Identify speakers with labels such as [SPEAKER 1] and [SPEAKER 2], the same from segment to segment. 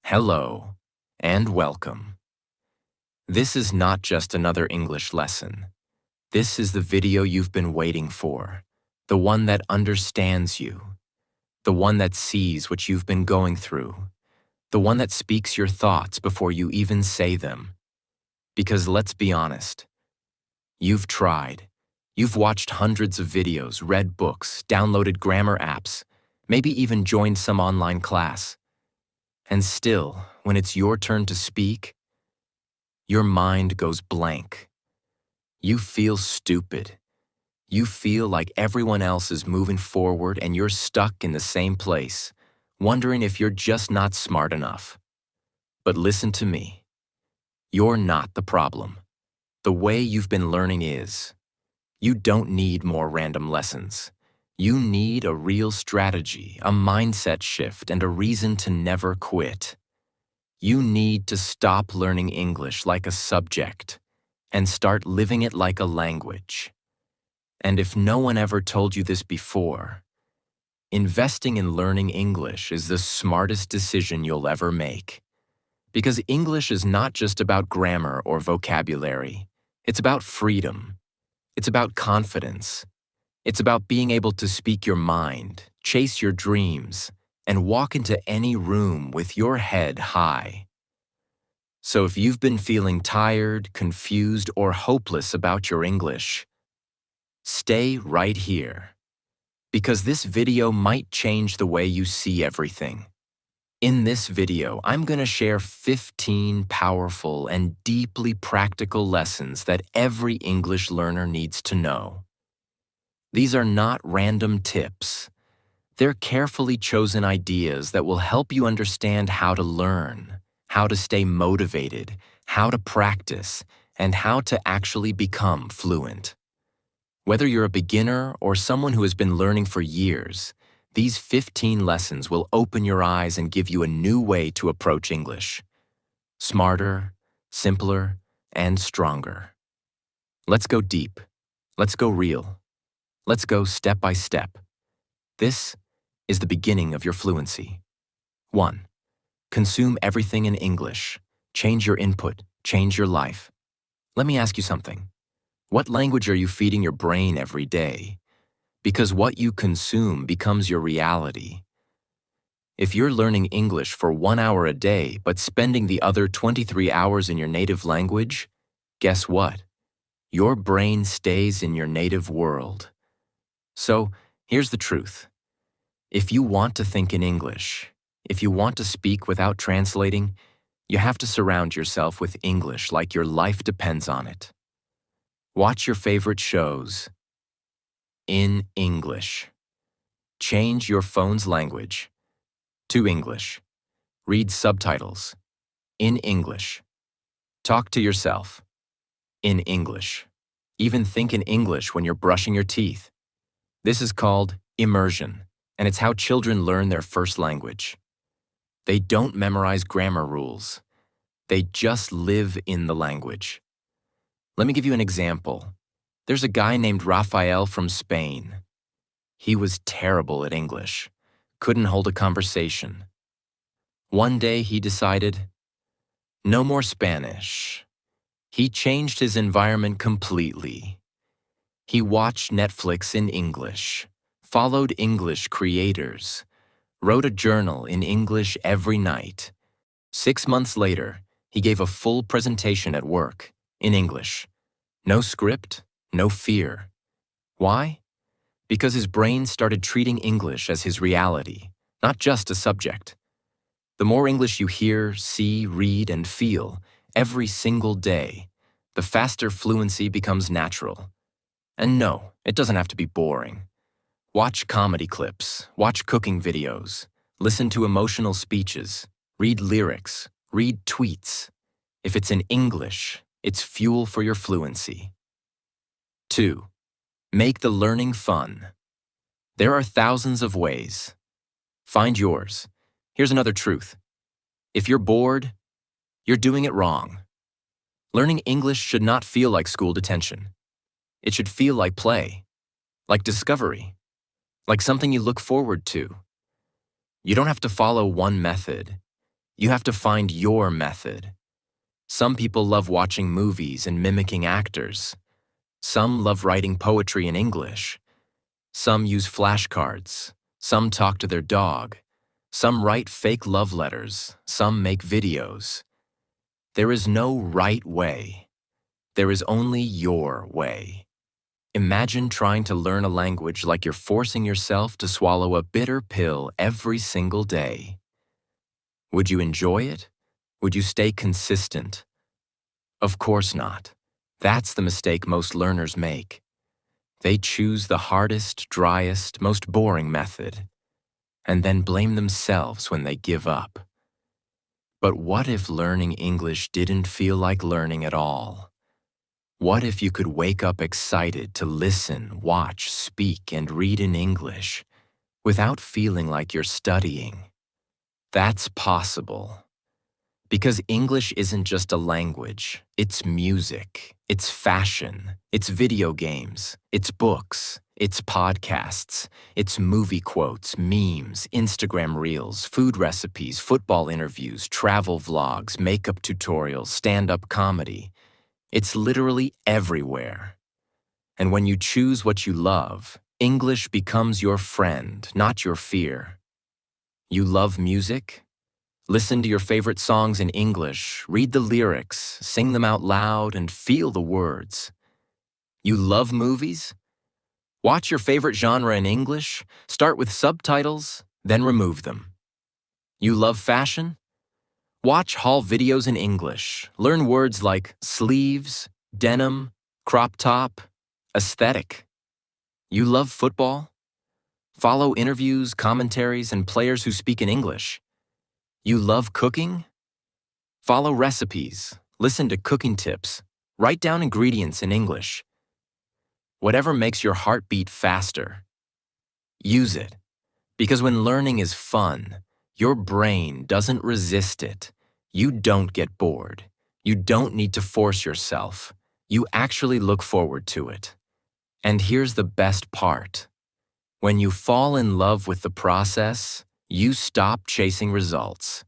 [SPEAKER 1] Hello, and welcome. This is not just another English lesson. This is the video you've been waiting for, the one that understands you, the one that sees what you've been going through, the one that speaks your thoughts before you even say them. Because let's be honest, you've tried. You've watched hundreds of videos, read books, downloaded grammar apps, maybe even joined some online class. And still, when it's your turn to speak, your mind goes blank. You feel stupid. You feel like everyone else is moving forward and you're stuck in the same place, wondering if you're just not smart enough. But listen to me. You're not the problem. The way you've been learning is. You don't need more random lessons. You need a real strategy, a mindset shift, and a reason to never quit. You need to stop learning English like a subject and start living it like a language. And if no one ever told you this before, investing in learning English is the smartest decision you'll ever make. Because English is not just about grammar or vocabulary. It's about freedom. It's about confidence. It's about being able to speak your mind, chase your dreams, and walk into any room with your head high. So if you've been feeling tired, confused, or hopeless about your English, stay right here, because this video might change the way you see everything. In this video, I'm going to share 15 powerful and deeply practical lessons that every English learner needs to know. These are not random tips. They're carefully chosen ideas that will help you understand how to learn, how to stay motivated, how to practice, and how to actually become fluent. Whether you're a beginner or someone who has been learning for years, these 15 lessons will open your eyes and give you a new way to approach English. Smarter, simpler, and stronger. Let's go deep. Let's go real. Let's go step by step. This is the beginning of your fluency. 1. Consume everything in English. Change your input. Change your life. Let me ask you something. What language are you feeding your brain every day? Because what you consume becomes your reality. If you're learning English for 1 hour a day but spending the other 23 hours in your native language, guess what? Your brain stays in your native world. So, here's the truth. If you want to think in English, if you want to speak without translating, you have to surround yourself with English like your life depends on it. Watch your favorite shows in English. Change your phone's language to English. Read subtitles in English. Talk to yourself in English. Even think in English when you're brushing your teeth. This is called immersion, and it's how children learn their first language. They don't memorize grammar rules. They just live in the language. Let me give you an example. There's a guy named Rafael from Spain. He was terrible at English, couldn't hold a conversation. One day he decided, no more Spanish. He changed his environment completely. He watched Netflix in English, followed English creators, wrote a journal in English every night. 6 months later, he gave a full presentation at work in English. No script, no fear. Why? Because his brain started treating English as his reality, not just a subject. The more English you hear, see, read, and feel every single day, the faster fluency becomes natural. And no, it doesn't have to be boring. Watch comedy clips, watch cooking videos, listen to emotional speeches, read lyrics, read tweets. If it's in English, it's fuel for your fluency. 2. Make the learning fun. There are thousands of ways. Find yours. Here's another truth. If you're bored, you're doing it wrong. Learning English should not feel like school detention. It should feel like play, like discovery, like something you look forward to. You don't have to follow one method. You have to find your method. Some people love watching movies and mimicking actors. Some love writing poetry in English. Some use flashcards. Some talk to their dog. Some write fake love letters. Some make videos. There is no right way. There is only your way. Imagine trying to learn a language like you're forcing yourself to swallow a bitter pill every single day. Would you enjoy it? Would you stay consistent? Of course not. That's the mistake most learners make. They choose the hardest, driest, most boring method, and then blame themselves when they give up. But what if learning English didn't feel like learning at all? What if you could wake up excited to listen, watch, speak, and read in English without feeling like you're studying? That's possible. Because English isn't just a language, it's music, it's fashion, it's video games, it's books, it's podcasts, it's movie quotes, memes, Instagram reels, food recipes, football interviews, travel vlogs, makeup tutorials, stand-up comedy. It's literally everywhere. And when you choose what you love, English becomes your friend, not your fear. You love music? Listen to your favorite songs in English, read the lyrics, sing them out loud, and feel the words. You love movies? Watch your favorite genre in English, start with subtitles, then remove them. You love fashion? Watch haul videos in English, learn words like sleeves, denim, crop top, aesthetic. You love football? Follow interviews, commentaries, and players who speak in English. You love cooking? Follow recipes, listen to cooking tips, write down ingredients in English. Whatever makes your heart beat faster, use it. Because when learning is fun, your brain doesn't resist it. You don't get bored. You don't need to force yourself. You actually look forward to it. And here's the best part. When you fall in love with the process, you stop chasing results.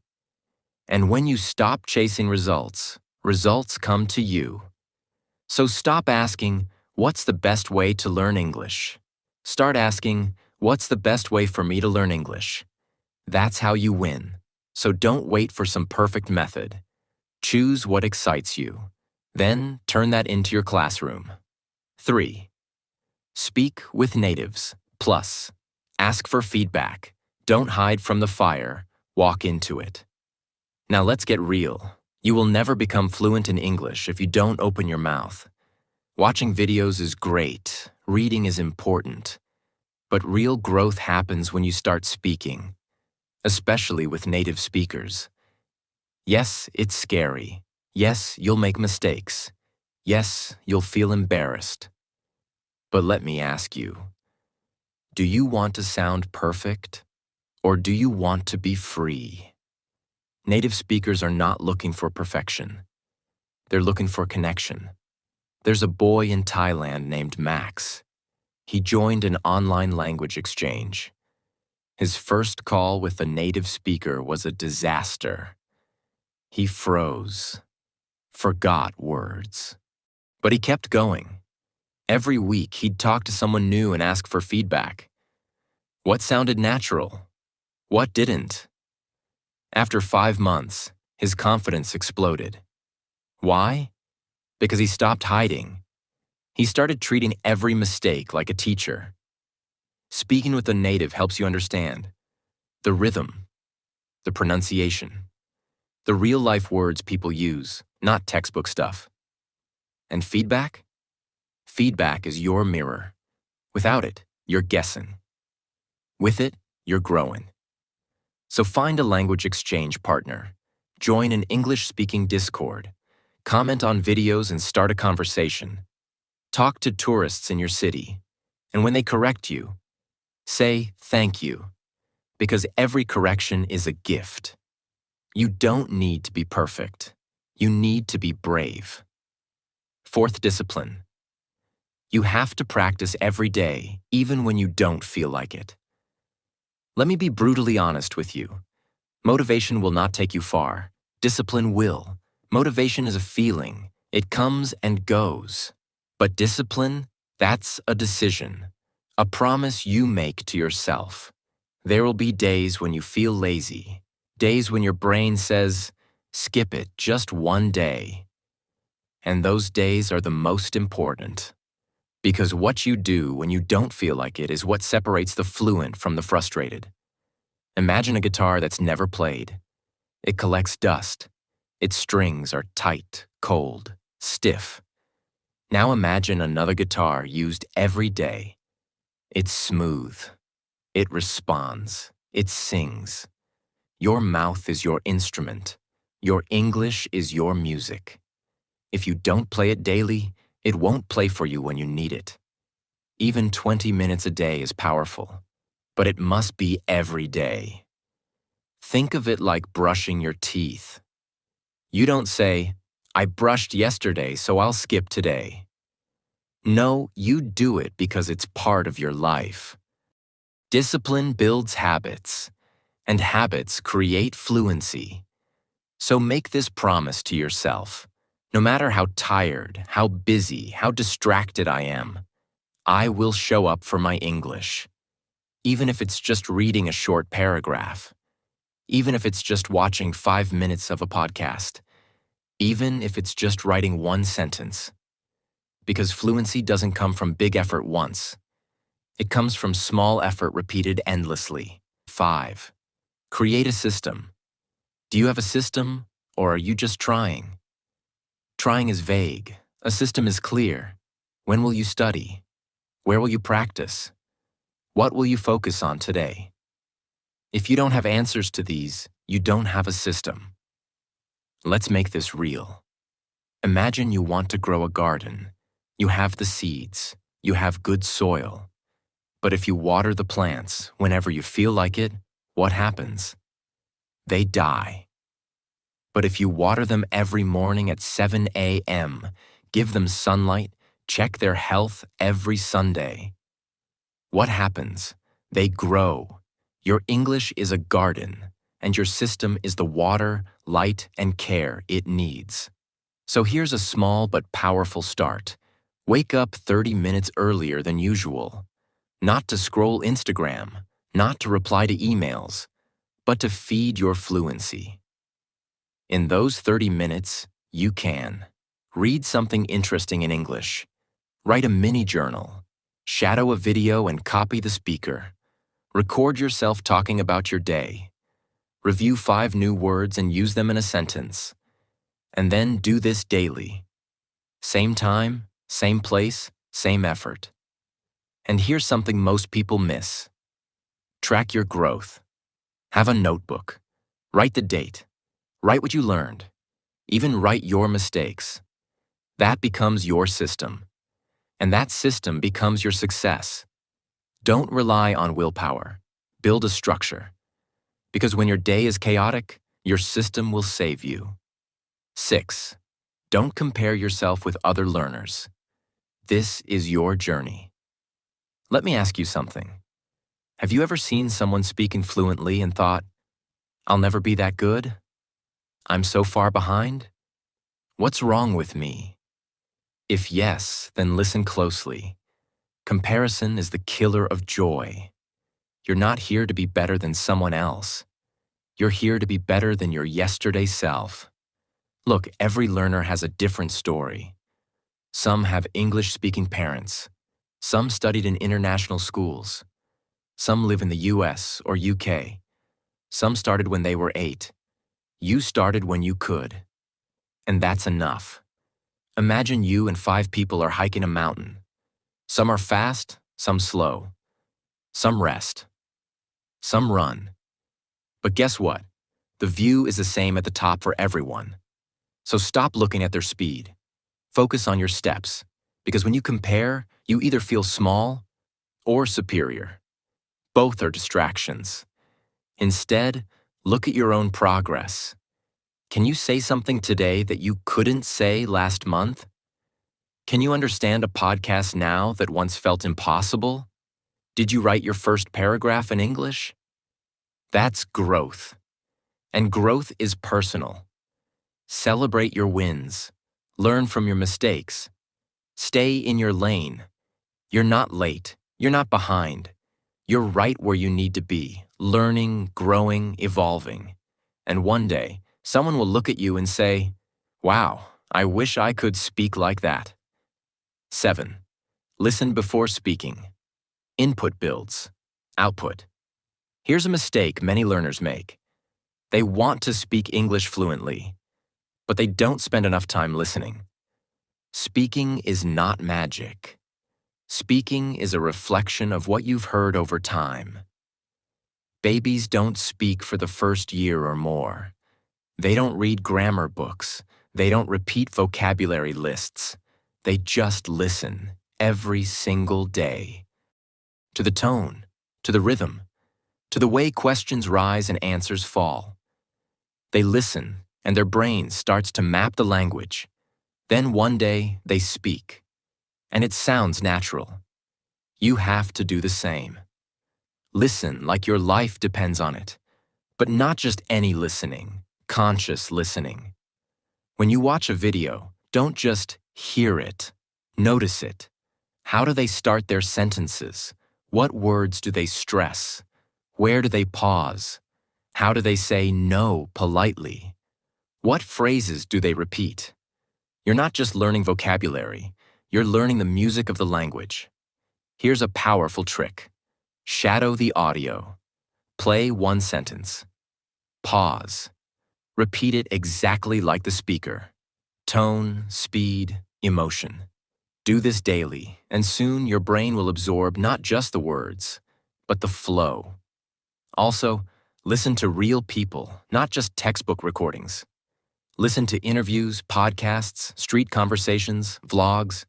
[SPEAKER 1] And when you stop chasing results, results come to you. So stop asking, what's the best way to learn English? Start asking, what's the best way for me to learn English? That's how you win. So don't wait for some perfect method. Choose what excites you. Then turn that into your classroom. 3. Speak with natives. Plus, ask for feedback. Don't hide from the fire. Walk into it. Now let's get real. You will never become fluent in English if you don't open your mouth. Watching videos is great. Reading is important. But real growth happens when you start speaking, especially with native speakers. Yes, it's scary. Yes, you'll make mistakes. Yes, you'll feel embarrassed. But let me ask you, do you want to sound perfect, or do you want to be free? Native speakers are not looking for perfection. They're looking for connection. There's a boy in Thailand named Max. He joined an online language exchange. His first call with a native speaker was a disaster. He froze, forgot words. But he kept going. Every week, he'd talk to someone new and ask for feedback. What sounded natural? What didn't? After 5 months, his confidence exploded. Why? Because he stopped hiding. He started treating every mistake like a teacher. Speaking with a native helps you understand the rhythm, the pronunciation, the real-life words people use, not textbook stuff. And feedback? Feedback is your mirror. Without it, you're guessing. With it, you're growing. So find a language exchange partner. Join an English-speaking Discord. Comment on videos and start a conversation. Talk to tourists in your city. And when they correct you, say thank you. Because every correction is a gift. You don't need to be perfect. You need to be brave. 4th discipline. You have to practice every day, even when you don't feel like it. Let me be brutally honest with you. Motivation will not take you far. Discipline will. Motivation is a feeling. It comes and goes. But discipline, that's a decision. A promise you make to yourself. There will be days when you feel lazy. Days when your brain says, skip it just one day. And those days are the most important. Because what you do when you don't feel like it is what separates the fluent from the frustrated. Imagine a guitar that's never played. It collects dust. Its strings are tight, cold, stiff. Now imagine another guitar used every day. It's smooth. It responds. It sings. Your mouth is your instrument. Your English is your music. If you don't play it daily, it won't play for you when you need it. Even 20 minutes a day is powerful, but it must be every day. Think of it like brushing your teeth. You don't say, I brushed yesterday, so I'll skip today. No, you do it because it's part of your life. Discipline builds habits, and habits create fluency. So make this promise to yourself. No matter how tired, how busy, how distracted I am, I will show up for my English. Even if it's just reading a short paragraph. Even if it's just watching 5 minutes of a podcast. Even if it's just writing one sentence. Because fluency doesn't come from big effort once. It comes from small effort repeated endlessly. 5. Create a system. Do you have a system, or are you just trying? Trying is vague. A system is clear. When will you study? Where will you practice? What will you focus on today? If you don't have answers to these, you don't have a system. Let's make this real. Imagine you want to grow a garden. You have the seeds. You have good soil. But if you water the plants whenever you feel like it, what happens? They die. But if you water them every morning at 7 a.m., give them sunlight, check their health every Sunday, what happens? They grow. Your English is a garden, and your system is the water, light, and care it needs. So here's a small but powerful start. Wake up 30 minutes earlier than usual. Not to scroll Instagram, not to reply to emails, but to feed your fluency. In those 30 minutes, you can read something interesting in English, write a mini journal, shadow a video and copy the speaker, record yourself talking about your day, review 5 new words and use them in a sentence, and then do this daily. Same time, same place, same effort. And here's something most people miss. Track your growth. Have a notebook. Write the date. Write what you learned. Even write your mistakes. That becomes your system. And that system becomes your success. Don't rely on willpower. Build a structure. Because when your day is chaotic, your system will save you. 6. Don't compare yourself with other learners. This is your journey. Let me ask you something. Have you ever seen someone speaking fluently and thought, I'll never be that good? I'm so far behind? What's wrong with me? If yes, then listen closely. Comparison is the killer of joy. You're not here to be better than someone else. You're here to be better than your yesterday self. Look, every learner has a different story. Some have English-speaking parents. Some studied in international schools. Some live in the US or UK. Some started when they were 8. You started when you could. And that's enough. Imagine you and 5 people are hiking a mountain. Some are fast, some slow. Some rest. Some run. But guess what? The view is the same at the top for everyone. So stop looking at their speed. Focus on your steps. Because when you compare, you either feel small or superior. Both are distractions. Instead, look at your own progress. Can you say something today that you couldn't say last month? Can you understand a podcast now that once felt impossible? Did you write your first paragraph in English? That's growth. And growth is personal. Celebrate your wins. Learn from your mistakes. Stay in your lane. You're not late. You're not behind. You're right where you need to be, learning, growing, evolving. And one day, someone will look at you and say, "Wow, I wish I could speak like that." 7. Listen before speaking. Input builds output. Here's a mistake many learners make. They want to speak English fluently, but they don't spend enough time listening. Speaking is not magic. Speaking is a reflection of what you've heard over time. Babies don't speak for the first year or more. They don't read grammar books. They don't repeat vocabulary lists. They just listen every single day. To the tone, to the rhythm, to the way questions rise and answers fall. They listen, and their brain starts to map the language. Then one day, they speak. And it sounds natural. You have to do the same. Listen like your life depends on it. But not just any listening, conscious listening. When you watch a video, don't just hear it. Notice it. How do they start their sentences? What words do they stress? Where do they pause? How do they say no politely? What phrases do they repeat? You're not just learning vocabulary, you're learning the music of the language. Here's a powerful trick. Shadow the audio. Play one sentence. Pause. Repeat it exactly like the speaker. Tone, speed, emotion. Do this daily, and soon your brain will absorb not just the words, but the flow. Also, listen to real people, not just textbook recordings. Listen to interviews, podcasts, street conversations, vlogs,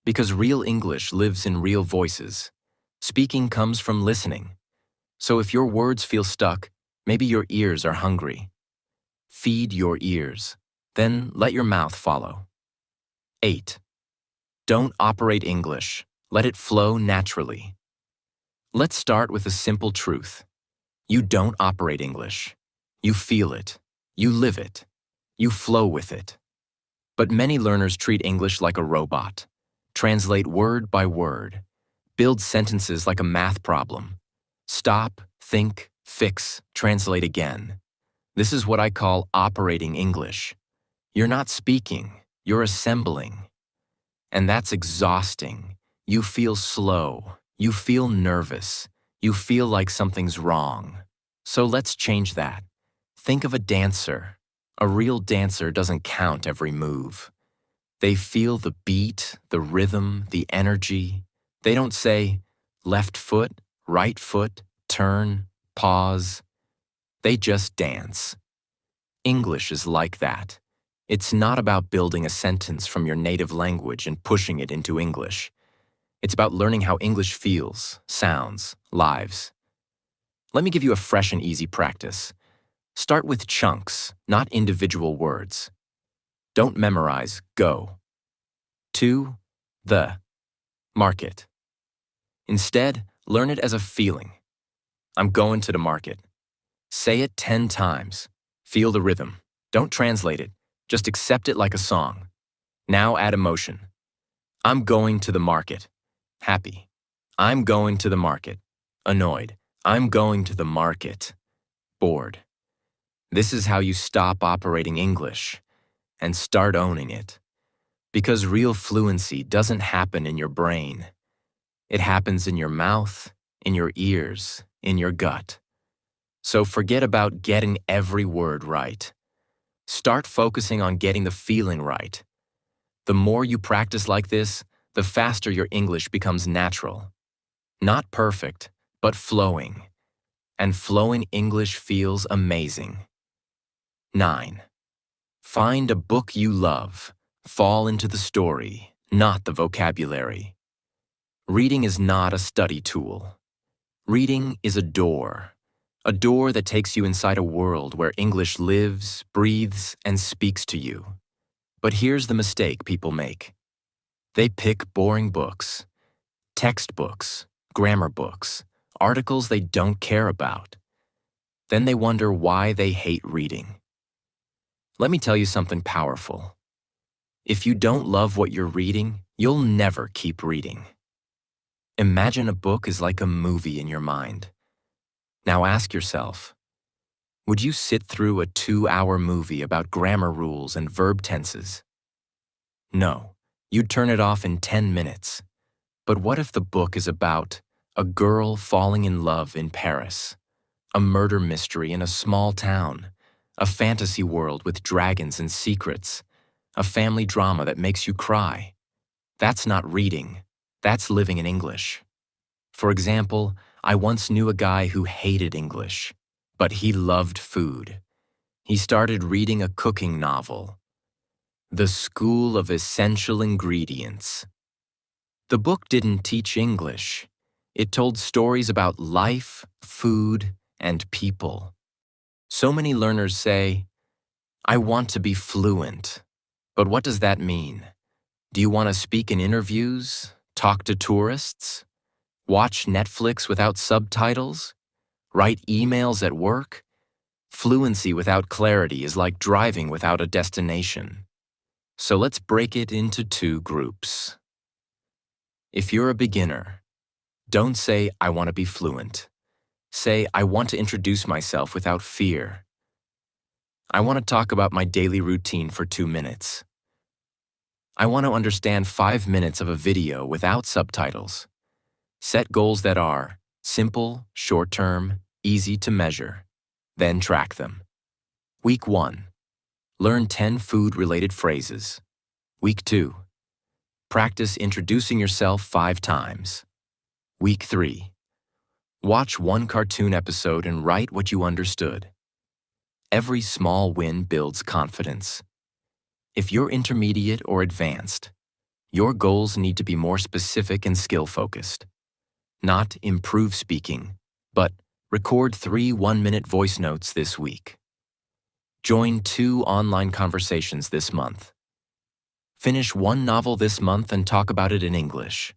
[SPEAKER 1] because real English lives in real voices. Speaking comes from listening. So if your words feel stuck, maybe your ears are hungry. Feed your ears, then let your mouth follow. 8. Don't operate English. Let it flow naturally. Let's start with a simple truth. You don't operate English. You feel it. You live it. You flow with it. But many learners treat English like a robot. Translate word by word. Build sentences like a math problem. Stop, think, fix, translate again. This is what I call operating English. You're not speaking, you're assembling. And that's exhausting. You feel slow. You feel nervous. You feel like something's wrong. So let's change that. Think of a dancer. A real dancer doesn't count every move. They feel the beat, the rhythm, the energy. They don't say, left foot, right foot, turn, pause. They just dance. English is like that. It's not about building a sentence from your native language and pushing it into English. It's about learning how English feels, sounds, lives. Let me give you a fresh and easy practice. Start with chunks, not individual words. Don't memorize, go. To the market. Instead, learn it as a feeling. I'm going to the market. Say it 10 times. Feel the rhythm. Don't translate it. Just accept it like a song. Now add emotion. I'm going to the market. Happy. I'm going to the market. Annoyed. I'm going to the market. Bored. This is how you stop operating English and start owning it. Because real fluency doesn't happen in your brain. It happens in your mouth, in your ears, in your gut. So forget about getting every word right. Start focusing on getting the feeling right. The more you practice like this, the faster your English becomes natural. Not perfect, but flowing. And flowing English feels amazing. 9. Find a book you love. Fall into the story, not the vocabulary. Reading is not a study tool. Reading is a door that takes you inside a world where English lives, breathes, and speaks to you. But here's the mistake people make. They pick boring books, textbooks, grammar books, articles they don't care about. Then they wonder why they hate reading. Let me tell you something powerful. If you don't love what you're reading, you'll never keep reading. Imagine a book is like a movie in your mind. Now ask yourself, would you sit through a 2-hour movie about grammar rules and verb tenses? No, you'd turn it off in 10 minutes. But what if the book is about a girl falling in love in Paris, a murder mystery in a small town, a fantasy world with dragons and secrets, a family drama that makes you cry? That's not reading, that's living in English. For example, I once knew a guy who hated English, but he loved food. He started reading a cooking novel, The School of Essential Ingredients. The book didn't teach English. It told stories about life, food, and people. So many learners say, I want to be fluent. But what does that mean? Do you want to speak in interviews, talk to tourists, watch Netflix without subtitles, write emails at work? Fluency without clarity is like driving without a destination. So let's break it into 2 groups. If you're a beginner, don't say, I want to be fluent. Say, I want to introduce myself without fear. I want to talk about my daily routine for 2 minutes. I want to understand 5 minutes of a video without subtitles. Set goals that are simple, short-term, easy to measure. Then track them. Week 1. Learn 10 food-related phrases. Week 2. Practice introducing yourself 5 times. Week 3. Watch 1 cartoon episode and write what you understood. Every small win builds confidence. If you're intermediate or advanced, your goals need to be more specific and skill-focused. Not improve speaking, but record 3 one-minute voice notes this week. Join 2 online conversations this month. Finish 1 novel this month and talk about it in English.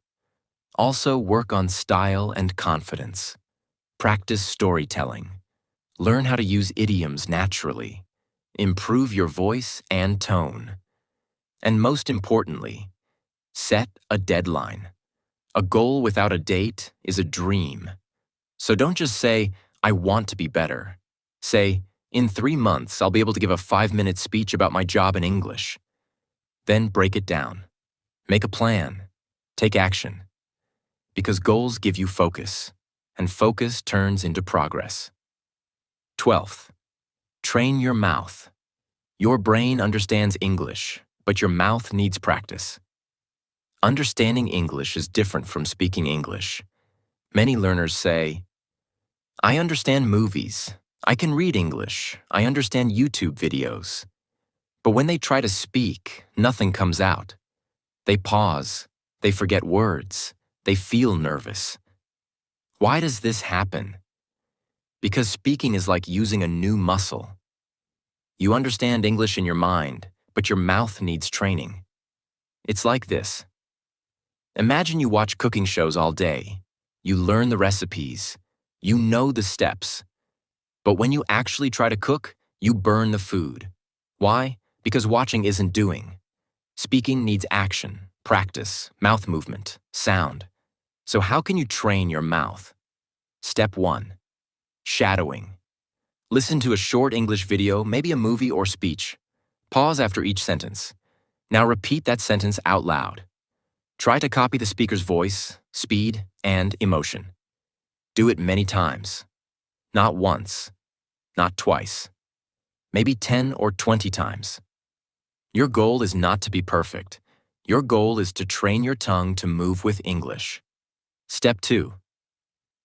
[SPEAKER 1] Also work on style and confidence. Practice storytelling. Learn how to use idioms naturally. Improve your voice and tone. And most importantly, set a deadline. A goal without a date is a dream. So don't just say, I want to be better. Say, in 3 months, I'll be able to give a 5-minute speech about my job in English. Then break it down. Make a plan. Take action. Because goals give you focus, and focus turns into progress. 12th, train your mouth. Your brain understands English, but your mouth needs practice. Understanding English is different from speaking English. Many learners say, I understand movies. I can read English. I understand YouTube videos. But when they try to speak, nothing comes out. They pause. They forget words. They feel nervous. Why does this happen? Because speaking is like using a new muscle. You understand English in your mind, but your mouth needs training. It's like this. Imagine you watch cooking shows all day. You learn the recipes. You know the steps. But when you actually try to cook, you burn the food. Why? Because watching isn't doing. Speaking needs action, practice, mouth movement, sound. So how can you train your mouth? Step 1. Shadowing. Listen to a short English video, maybe a movie or speech. Pause after each sentence. Now repeat that sentence out loud. Try to copy the speaker's voice, speed, and emotion. Do it many times. Not once, not twice. Maybe 10 or 20 times. Your goal is not to be perfect. Your goal is to train your tongue to move with English. Step 2.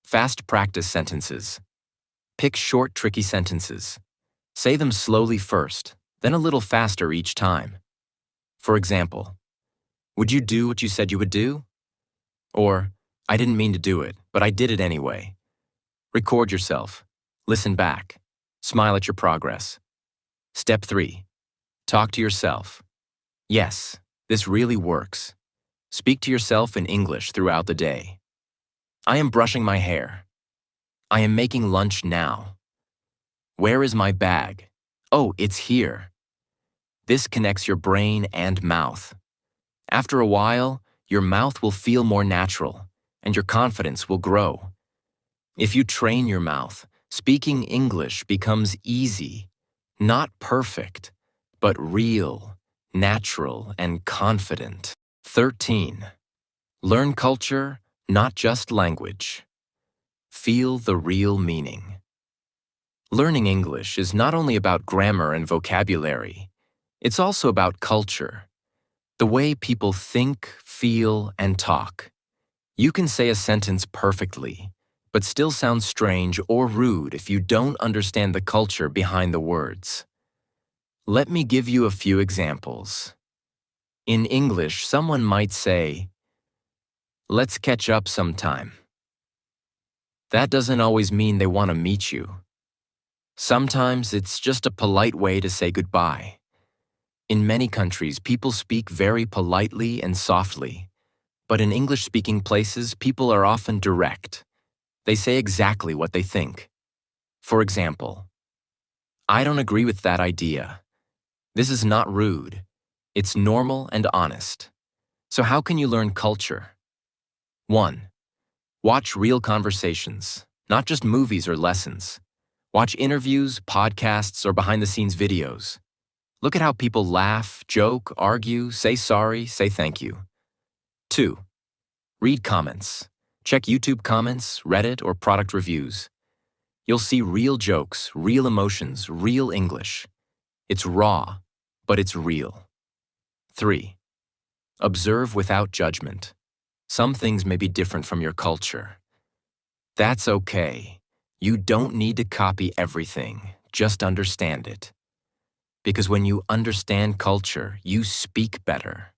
[SPEAKER 1] Fast practice sentences. Pick short, tricky sentences. Say them slowly first, then a little faster each time. For example, would you do what you said you would do? Or, I didn't mean to do it, but I did it anyway. Record yourself. Listen back. Smile at your progress. Step 3. Talk to yourself. Yes, this really works. Speak to yourself in English throughout the day. I am brushing my hair. I am making lunch now. Where is my bag? Oh, it's here. This connects your brain and mouth. After a while, your mouth will feel more natural, and your confidence will grow. If you train your mouth, speaking English becomes easy, not perfect, but real, natural, and confident. 13. Learn culture, not just language. Feel the real meaning. Learning English is not only about grammar and vocabulary, it's also about culture, the way people think, feel, and talk. You can say a sentence perfectly, but still sound strange or rude if you don't understand the culture behind the words. Let me give you a few examples. In English, someone might say, "Let's catch up sometime." That doesn't always mean they want to meet you. Sometimes it's just a polite way to say goodbye. In many countries, people speak very politely and softly, but in English-speaking places, people are often direct. They say exactly what they think. For example, "I don't agree with that idea. This is not rude. It's normal and honest." So how can you learn culture? 1. Watch real conversations, not just movies or lessons. Watch interviews, podcasts, or behind-the-scenes videos. Look at how people laugh, joke, argue, say sorry, say thank you. 2. Read comments. Check YouTube comments, Reddit, or product reviews. You'll see real jokes, real emotions, real English. It's raw, but it's real. 3. Observe without judgment. Some things may be different from your culture. That's okay. You don't need to copy everything, just understand it. Because when you understand culture, you speak better.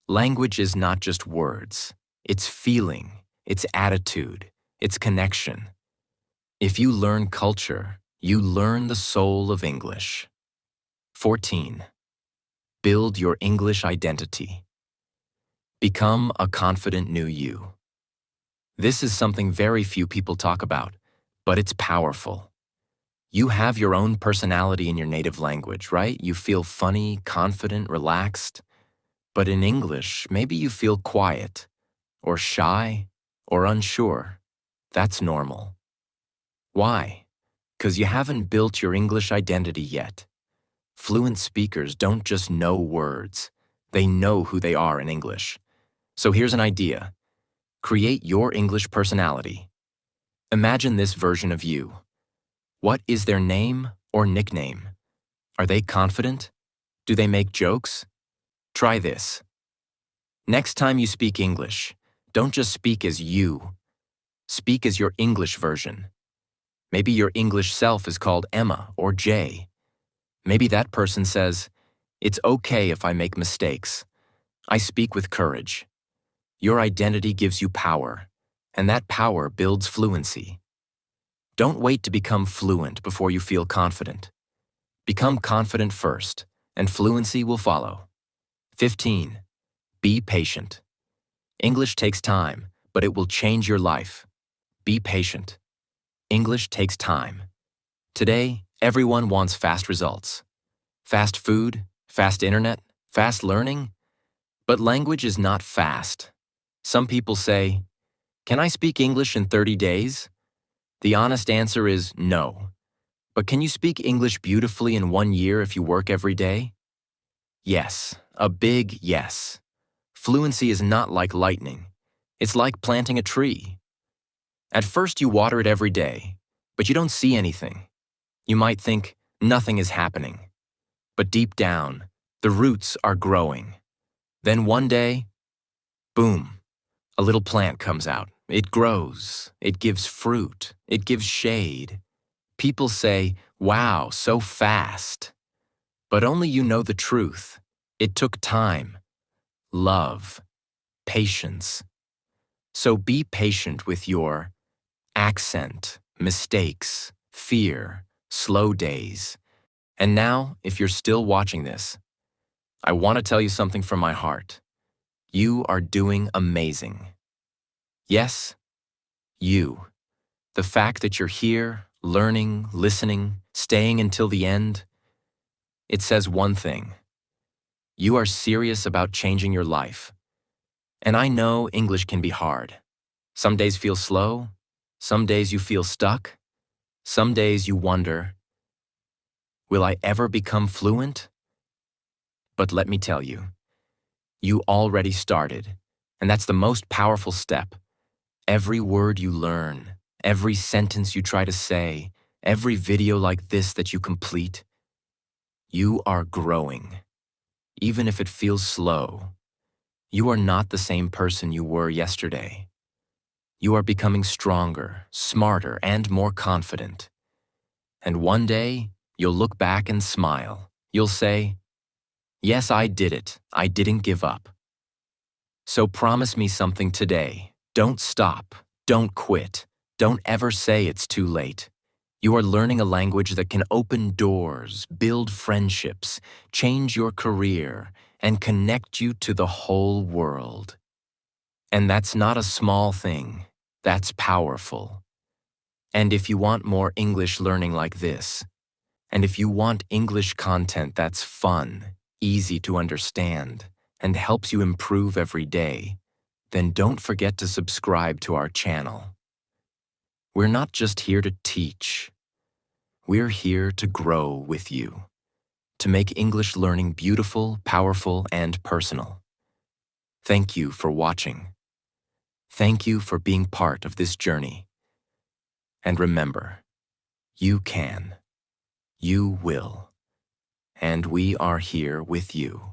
[SPEAKER 1] Language is not just words. It's feeling, it's attitude, it's connection. If you learn culture, you learn the soul of English. 14. Build your English identity. Become a confident new you. This is something very few people talk about, but it's powerful. You have your own personality in your native language, right? You feel funny, confident, relaxed. But in English, maybe you feel quiet, or shy, or unsure. That's normal. Why? Because you haven't built your English identity yet. Fluent speakers don't just know words. They know who they are in English. So here's an idea. Create your English personality. Imagine this version of you. What is their name or nickname? Are they confident? Do they make jokes? Try this. Next time you speak English, don't just speak as you. Speak as your English version. Maybe your English self is called Emma or Jay. Maybe that person says, "It's okay if I make mistakes. I speak with courage." Your identity gives you power, and that power builds fluency. Don't wait to become fluent before you feel confident. Become confident first, and fluency will follow. 15. Be patient. English takes time, but it will change your life. Be patient. English takes time. Today, everyone wants fast results. Fast food, fast internet, fast learning. But language is not fast. Some people say, "Can I speak English in 30 days?" The honest answer is no. But can you speak English beautifully in 1 year if you work every day? Yes, a big yes. Fluency is not like lightning. It's like planting a tree. At first you water it every day, but you don't see anything. You might think nothing is happening. But deep down, the roots are growing. Then one day, boom, a little plant comes out. It grows, it gives fruit, it gives shade. People say, "Wow, so fast." But only you know the truth. It took time, love, patience. So be patient with your accent, mistakes, fear, slow days. And now, if you're still watching this, I want to tell you something from my heart. You are doing amazing. Yes, you. The fact that you're here, learning, listening, staying until the end, it says one thing. You are serious about changing your life. And I know English can be hard. Some days feel slow, some days you feel stuck, some days you wonder, will I ever become fluent? But let me tell you, you already started, and that's the most powerful step. Every word you learn, every sentence you try to say, every video like this that you complete, you are growing. Even if it feels slow, you are not the same person you were yesterday. You are becoming stronger, smarter, and more confident. And one day, you'll look back and smile. You'll say, yes, I did it. I didn't give up. So promise me something today. Don't stop. Don't quit. Don't ever say it's too late. You are learning a language that can open doors, build friendships, change your career, and connect you to the whole world. And that's not a small thing. That's powerful. And if you want more English learning like this, and if you want English content that's fun, easy to understand, and helps you improve every day, then don't forget to subscribe to our channel. We're not just here to teach. We're here to grow with you, to make English learning beautiful, powerful, and personal. Thank you for watching. Thank you for being part of this journey. And remember, you can, you will, and we are here with you.